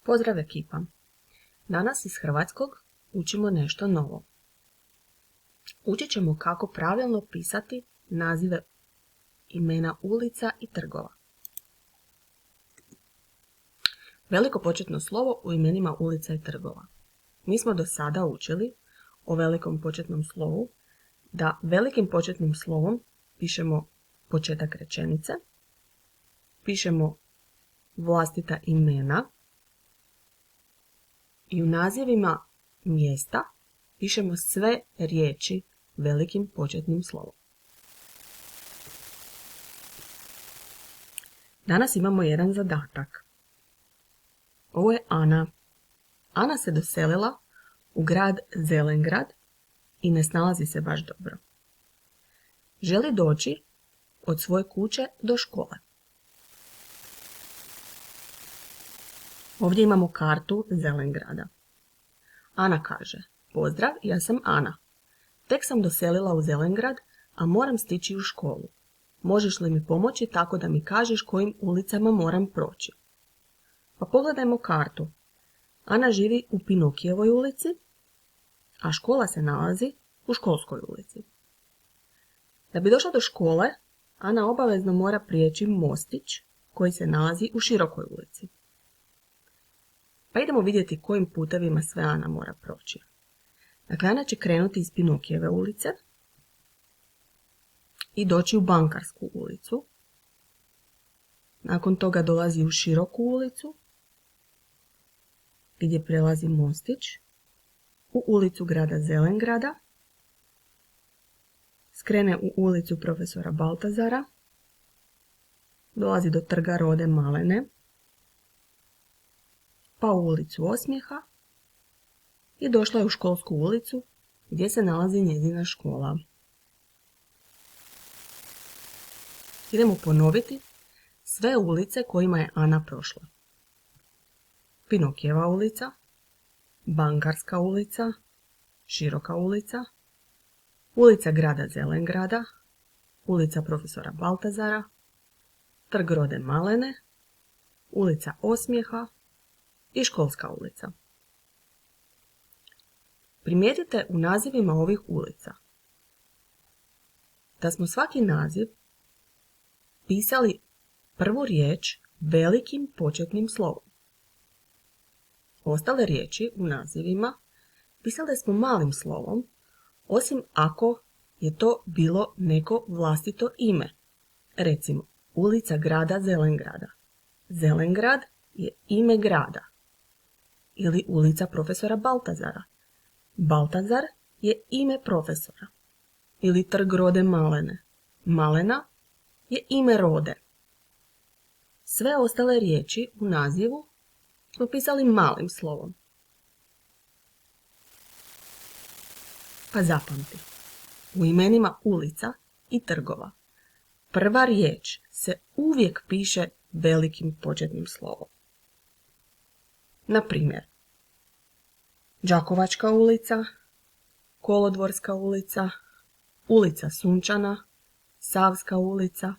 Pozdrav ekipa! Danas iz hrvatskog učimo nešto novo. Učit ćemo kako pravilno pisati nazive imena ulica i trgova. Veliko početno slovo u imenima ulica i trgova. Mi smo do sada učili o velikom početnom slovu da velikim početnim slovom pišemo početak rečenice, pišemo vlastita imena i u nazivima mjesta pišemo sve riječi velikim početnim slovom. Danas imamo jedan zadatak. Ovo je Ana. Ana se doselila u grad Zelengrad i ne snalazi se baš dobro. Želi doći od svoje kuće do škole. Ovdje imamo kartu Zelengrada. Ana kaže: pozdrav, ja sam Ana. Tek sam doselila u Zelengrad, a moram stići u školu. Možeš li mi pomoći tako da mi kažeš kojim ulicama moram proći? Pa pogledajmo kartu. Ana živi u Pinokijevoj ulici, a škola se nalazi u Školskoj ulici. Da bi došla do škole, Ana obavezno mora prijeći mostić koji se nalazi u Širokoj ulici. Pa idemo vidjeti kojim putevima sve Ana mora proći. Dakle, Ana će krenuti iz Pinokijeve ulice i doći u Bankarsku ulicu. Nakon toga dolazi u Široku ulicu, gdje prelazi mostić, u ulicu grada Zelengrada, skrene u ulicu profesora Baltazara, dolazi do trga Rode Malene, pa u ulicu Osmijeha i došla je u Školsku ulicu gdje se nalazi njezina škola. Idemo ponoviti sve ulice kojima je Ana prošla. Pinokijeva ulica, Bankarska ulica, Široka ulica, ulica grada Zelengrada, ulica profesora Baltazara, trg Rode Malene, ulica Osmijeha i Školska ulica. Primijetite u nazivima ovih ulica da smo svaki naziv pisali prvu riječ velikim početnim slovom. Ostale riječi u nazivima pisali smo malim slovom, osim ako je to bilo neko vlastito ime. Recimo, ulica grada Zelengrada. Zelengrad je ime grada. Ili ulica profesora Baltazara. Baltazar je ime profesora. Ili trg Rode Malene. Malena je ime Rode. Sve ostale riječi u nazivu smo pisali malim slovom. Pa zapamti, u imenima ulica i trgova prva riječ se uvijek piše velikim početnim slovom. Na primjer, Đakovačka ulica, Kolodvorska ulica, ulica Sunčana, Savska ulica,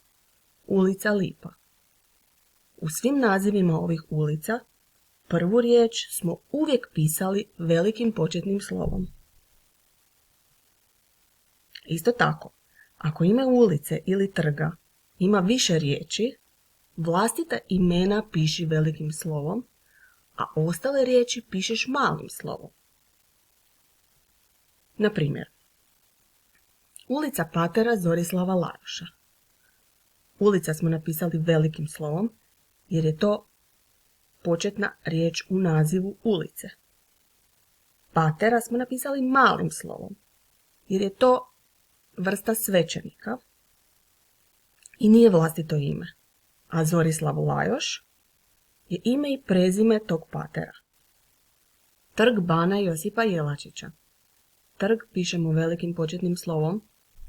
ulica Lipa. U svim nazivima ovih ulica prvu riječ smo uvijek pisali velikim početnim slovom. Isto tako, ako ime ulice ili trga ima više riječi, vlastita imena piši velikim slovom, a ostale riječi pišeš malim slovom. Na primjer, ulica Patera Zorislava Lajoša. Ulica smo napisali velikim slovom jer je to početna riječ u nazivu ulice. Patera smo napisali malim slovom jer je to vrsta svećenika i nije vlastito ime, a Zorislav Lajoš je ime i prezime tog patera. Trg Bana Josipa Jelačića. Trg pišemo velikim početnim slovom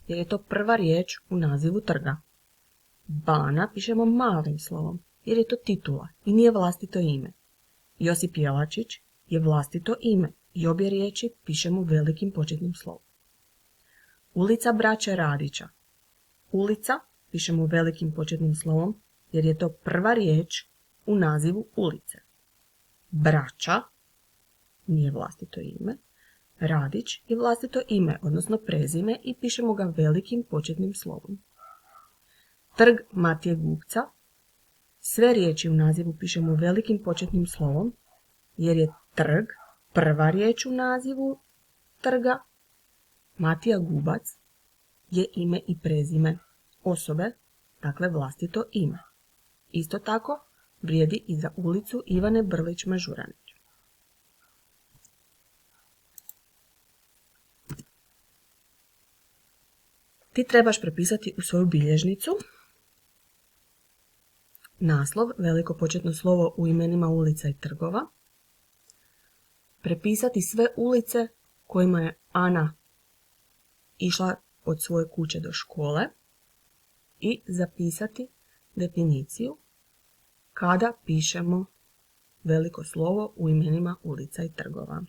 jer je to prva riječ u nazivu trga. Bana pišemo malim slovom jer je to titula i nije vlastito ime. Josip Jelačić je vlastito ime i obje riječi pišemo velikim početnim slovom. Ulica braće Radića. Ulica pišemo velikim početnim slovom jer je to prva riječ u nazivu ulice. Braća nije vlastito ime. Radić je vlastito ime, odnosno prezime i pišemo ga velikim početnim slovom. Trg Matije Gubca. Sve riječi u nazivu pišemo velikim početnim slovom jer je trg prva riječ u nazivu trga. Matija Gubac je ime i prezime osobe, dakle vlastito ime. Isto tako vrijedi i za ulicu Ivane Brlić-Mažuranić. Ti trebaš prepisati u svoju bilježnicu naslov, veliko početno slovo u imenima ulica i trgova, prepisati sve ulice kojima je Ana išla od svoje kuće do škole i zapisati definiciju kada pišemo veliko slovo u imenima ulica i trgova.